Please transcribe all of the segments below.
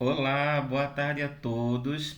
Olá, boa tarde a todos.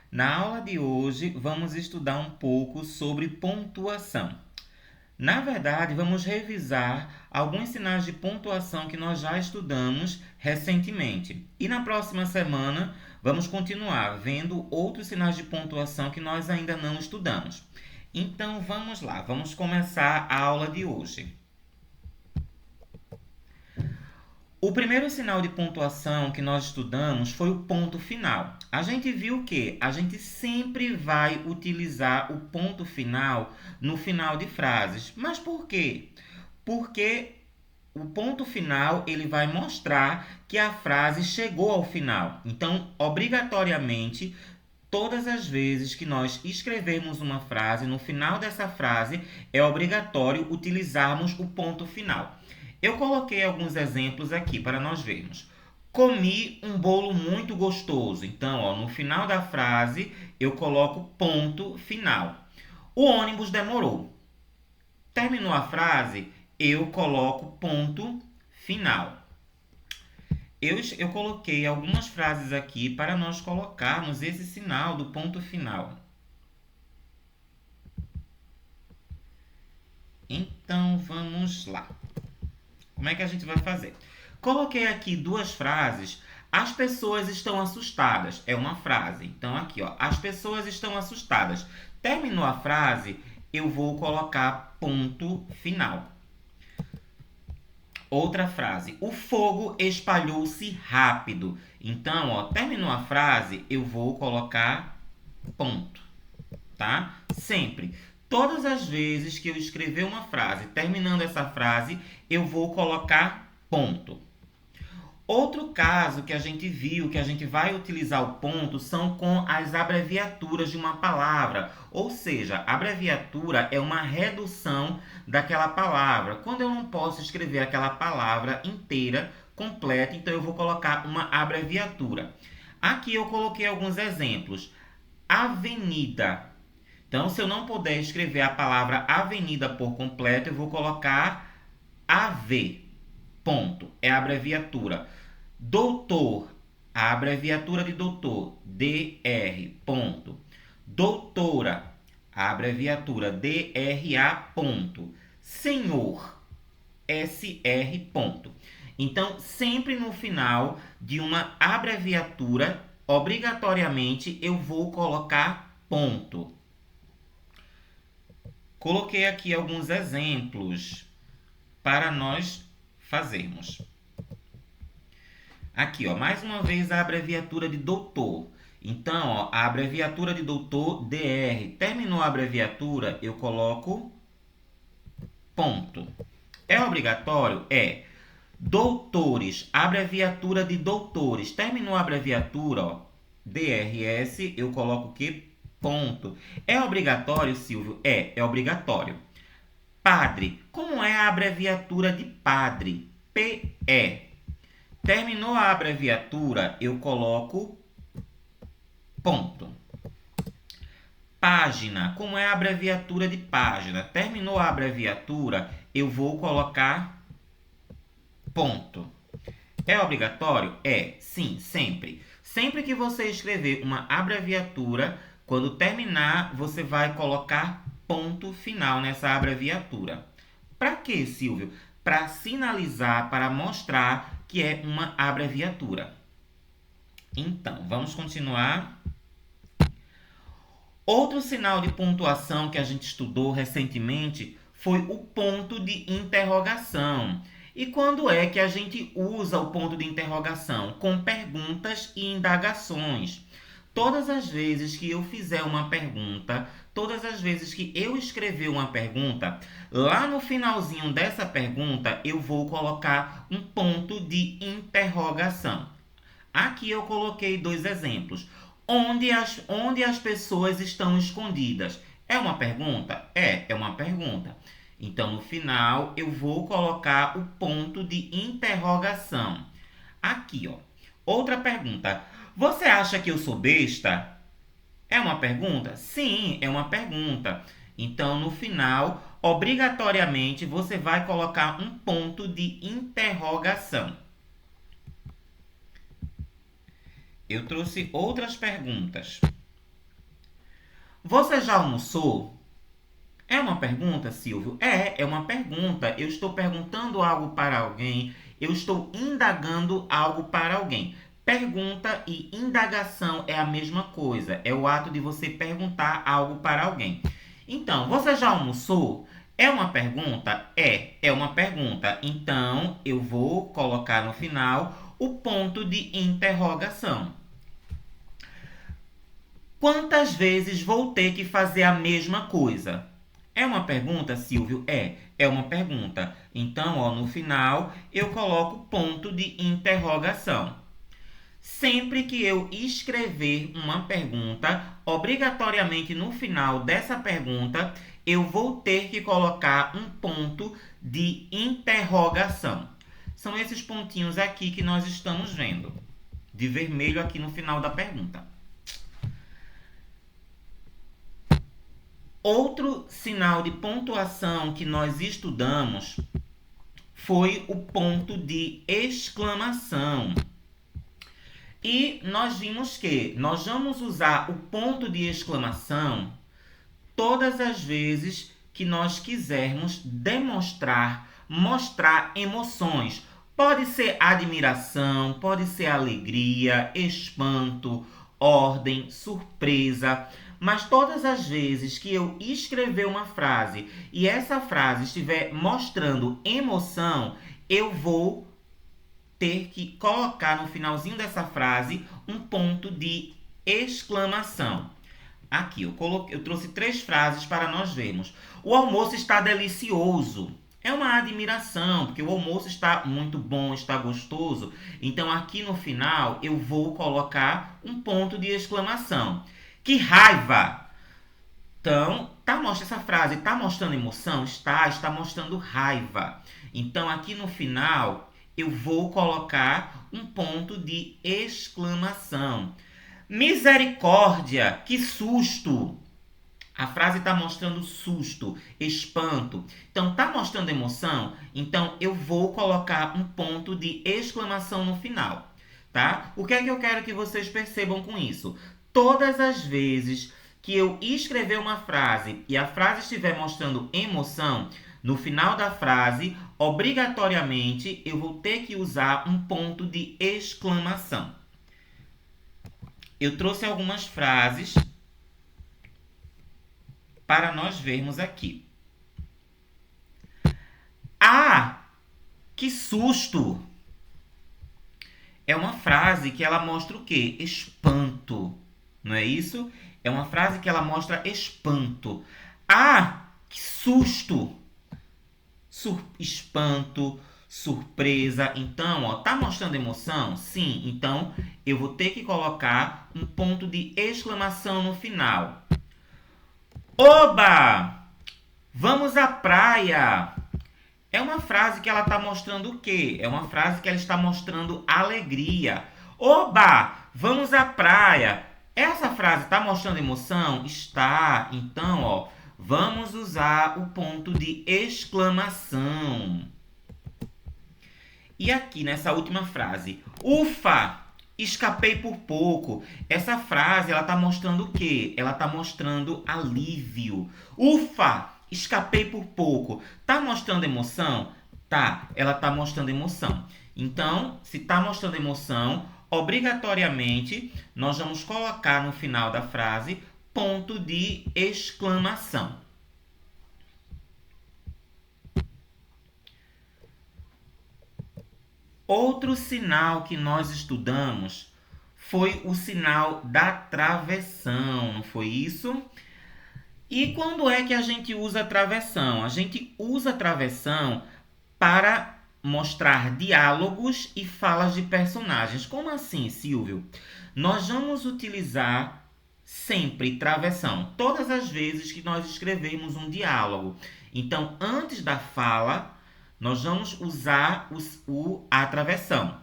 Na aula de hoje, vamos estudar um pouco sobre pontuação. Na verdade, vamos revisar alguns sinais de pontuação que nós já estudamos recentemente. E na próxima semana, vamos continuar vendo outros sinais de pontuação que nós ainda não estudamos. Então, vamos lá, vamos começar a aula de hoje. O primeiro sinal de pontuação que nós estudamos foi o ponto final. A gente viu que a gente sempre vai utilizar o ponto final no final de frases. Mas por quê? Porque o ponto final ele vai mostrar que a frase chegou ao final. Então, obrigatoriamente, todas as vezes que nós escrevemos uma frase, no final dessa frase é obrigatório utilizarmos o ponto final. Eu coloquei alguns exemplos aqui para nós vermos. Comi um bolo muito gostoso. Então, no final da frase, eu coloco ponto final. O ônibus demorou. Terminou a frase, eu coloco ponto final. Eu coloquei algumas frases aqui para nós colocarmos esse sinal do ponto final. Então, vamos lá. Como é que a gente vai fazer? Coloquei aqui duas frases. As pessoas estão assustadas. É uma frase. Então, aqui, as pessoas estão assustadas. Terminou a frase, eu vou colocar ponto final. Outra frase. O fogo espalhou-se rápido. Então, terminou a frase, eu vou colocar ponto. Tá? Sempre. Todas as vezes que eu escrever uma frase, terminando essa frase, eu vou colocar ponto. Outro caso que a gente viu, que a gente vai utilizar o ponto, são com as abreviaturas de uma palavra. Ou seja, abreviatura é uma redução daquela palavra. Quando eu não posso escrever aquela palavra inteira, completa, então eu vou colocar uma abreviatura. Aqui eu coloquei alguns exemplos. Avenida. Então, se eu não puder escrever a palavra avenida por completo, eu vou colocar AV. Ponto. É a abreviatura. Doutor. A abreviatura de doutor. DR. Ponto. Doutora. A abreviatura DRA. Ponto. Senhor. SR. Ponto. Então, sempre no final de uma abreviatura, obrigatoriamente eu vou colocar ponto. Coloquei aqui alguns exemplos para nós fazermos. Aqui, mais uma vez a abreviatura de doutor. Então, a abreviatura de doutor, DR. Terminou a abreviatura, eu coloco ponto. É obrigatório? É. Doutores, abreviatura de doutores. Terminou a abreviatura, DRS, eu coloco o quê? Ponto. É obrigatório, Silvio? É obrigatório. Padre. Como é a abreviatura de padre? PE. Terminou a abreviatura, eu coloco ponto. Página. Como é a abreviatura de página? Terminou a abreviatura, eu vou colocar ponto. É obrigatório? É, sim, sempre. Sempre que você escrever uma abreviatura, quando terminar, você vai colocar ponto final nessa abreviatura. Para quê, Silvio? Para sinalizar, para mostrar que é uma abreviatura. Então, vamos continuar. Outro sinal de pontuação que a gente estudou recentemente foi o ponto de interrogação. E quando é que a gente usa o ponto de interrogação? Com perguntas e indagações. Todas as vezes que eu fizer uma pergunta, todas as vezes que eu escrever uma pergunta, lá no finalzinho dessa pergunta eu vou colocar um ponto de interrogação. Aqui eu coloquei dois exemplos. Onde as pessoas estão escondidas? É uma pergunta? É uma pergunta. Então, no final, eu vou colocar o ponto de interrogação. Aqui, outra pergunta. Você acha que eu sou besta? É uma pergunta? Sim, é uma pergunta. Então, no final, obrigatoriamente, você vai colocar um ponto de interrogação. Eu trouxe outras perguntas. Você já almoçou? É uma pergunta, Silvio? É uma pergunta. Eu estou perguntando algo para alguém, eu estou indagando algo para alguém. Pergunta e indagação é a mesma coisa. É o ato de você perguntar algo para alguém. Então, você já almoçou? É uma pergunta? É uma pergunta. Então, eu vou colocar no final o ponto de interrogação. Quantas vezes vou ter que fazer a mesma coisa? É uma pergunta, Silvio? É uma pergunta. Então, no final, eu coloco ponto de interrogação. Sempre que eu escrever uma pergunta, obrigatoriamente no final dessa pergunta, eu vou ter que colocar um ponto de interrogação. São esses pontinhos aqui que nós estamos vendo, de vermelho aqui no final da pergunta. Outro sinal de pontuação que nós estudamos foi o ponto de exclamação. E nós vimos que nós vamos usar o ponto de exclamação todas as vezes que nós quisermos demonstrar, mostrar emoções. Pode ser admiração, pode ser alegria, espanto, ordem, surpresa. Mas todas as vezes que eu escrever uma frase e essa frase estiver mostrando emoção, eu vou ter que colocar no finalzinho dessa frase um ponto de exclamação. Aqui, eu trouxe 3 frases para nós vermos. O almoço está delicioso. É uma admiração, porque o almoço está muito bom, está gostoso. Então, aqui no final, eu vou colocar um ponto de exclamação. Que raiva! Então, essa frase está mostrando emoção? Está mostrando raiva. Então, aqui no final, eu vou colocar um ponto de exclamação. Misericórdia, que susto! A frase está mostrando susto, espanto. Então, está mostrando emoção? Então, eu vou colocar um ponto de exclamação no final. Tá? O que é que eu quero que vocês percebam com isso? Todas as vezes que eu escrever uma frase e a frase estiver mostrando emoção, no final da frase, obrigatoriamente, eu vou ter que usar um ponto de exclamação. Eu trouxe algumas frases para nós vermos aqui. Ah, que susto! É uma frase que ela mostra o quê? Espanto. Não é isso? É uma frase que ela mostra espanto. Ah, que susto! Espanto, surpresa. Então, tá mostrando emoção? Sim. Então, eu vou ter que colocar um ponto de exclamação no final. Oba! Vamos à praia! É uma frase que ela está mostrando o quê? É uma frase que ela está mostrando alegria. Oba! Vamos à praia! Essa frase está mostrando emoção? Está. Então, vamos usar o ponto de exclamação. E aqui nessa última frase, ufa! Escapei por pouco. Essa frase ela está mostrando o quê? Ela está mostrando alívio. Ufa! Escapei por pouco. Tá mostrando emoção? Tá, ela tá mostrando emoção. Então, se tá mostrando emoção, obrigatoriamente nós vamos colocar no final da frase ponto de exclamação. Outro sinal que nós estudamos foi o sinal da travessão, não foi isso? E quando é que a gente usa a travessão? A gente usa a travessão para mostrar diálogos e falas de personagens. Como assim, Silvio? Nós vamos utilizar sempre travessão, todas as vezes que nós escrevemos um diálogo. Então, antes da fala, nós vamos usar a travessão.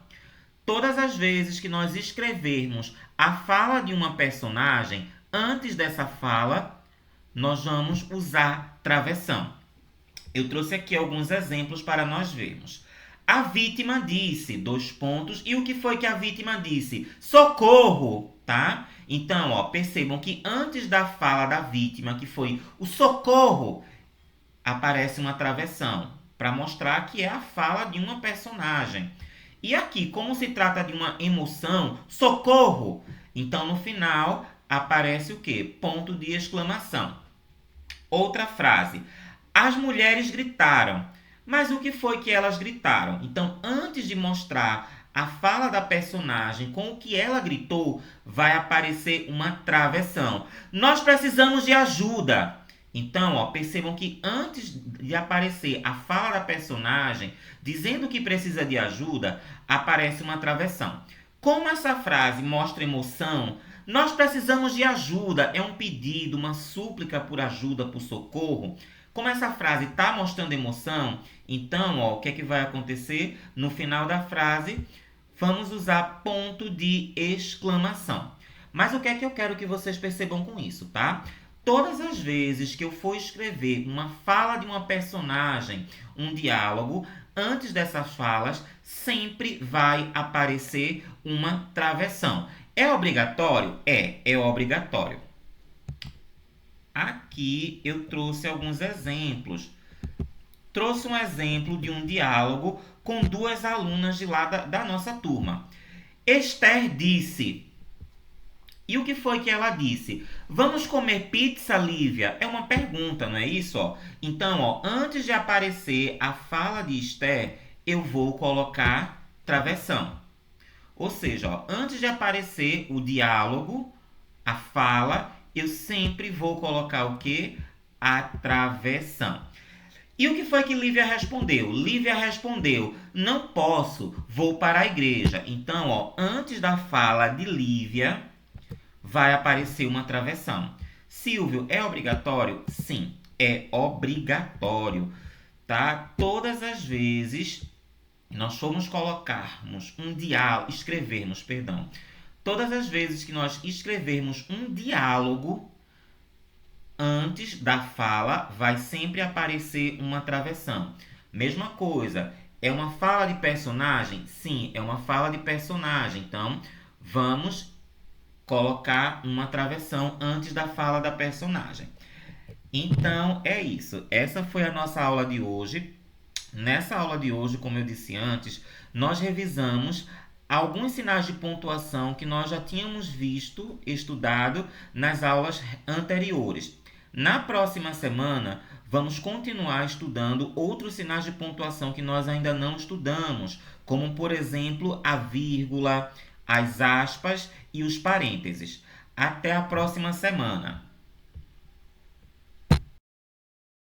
Todas as vezes que nós escrevermos a fala de uma personagem, antes dessa fala, nós vamos usar travessão. Eu trouxe aqui alguns exemplos para nós vermos. A vítima disse, dois pontos, e o que foi que a vítima disse? Socorro, tá? Então, ó, percebam que antes da fala da vítima, que foi o socorro, aparece uma travessão, para mostrar que é a fala de uma personagem. E aqui, como se trata de uma emoção, socorro, então no final aparece o quê? Ponto de exclamação. Outra frase. As mulheres gritaram. Mas o que foi que elas gritaram? Então, antes de mostrar a fala da personagem com o que ela gritou, vai aparecer uma travessão. Nós precisamos de ajuda. Então, ó, percebam que antes de aparecer a fala da personagem dizendo que precisa de ajuda, aparece uma travessão. Como essa frase mostra emoção, nós precisamos de ajuda, é um pedido, uma súplica por ajuda, por socorro. Como essa frase está mostrando emoção, então, ó, o que é que vai acontecer? No final da frase, vamos usar ponto de exclamação. Mas o que é que eu quero que vocês percebam com isso, tá? Todas as vezes que eu for escrever uma fala de uma personagem, um diálogo, antes dessas falas, sempre vai aparecer uma travessão. É obrigatório? É obrigatório. Aqui eu trouxe alguns exemplos. Trouxe um exemplo de um diálogo com duas alunas de lá da nossa turma. Esther disse... E o que foi que ela disse? Vamos comer pizza, Lívia? É uma pergunta, não é isso? Ó? Então, ó, antes de aparecer a fala de Esther, eu vou colocar travessão. Ou seja, ó, antes de aparecer o diálogo, a fala, eu sempre vou colocar o quê? A travessão. E o que foi que Lívia respondeu? Lívia respondeu, não posso, vou para a igreja. Então, ó, antes da fala de Lívia, vai aparecer uma travessão. Silvio, é obrigatório? Sim, é obrigatório, tá? Todas as vezes nós formos colocarmos um diálogo, todas as vezes que nós escrevermos um diálogo, antes da fala vai sempre aparecer uma travessão. Mesma coisa, é uma fala de personagem? Sim, é uma fala de personagem. Então, vamos colocar uma travessão antes da fala da personagem. Então, é isso. Essa foi a nossa aula de hoje. Nessa aula de hoje, como eu disse antes, nós revisamos alguns sinais de pontuação que nós já tínhamos visto, estudado nas aulas anteriores. Na próxima semana, vamos continuar estudando outros sinais de pontuação que nós ainda não estudamos, como, por exemplo, a vírgula, as aspas e os parênteses. Até a próxima semana!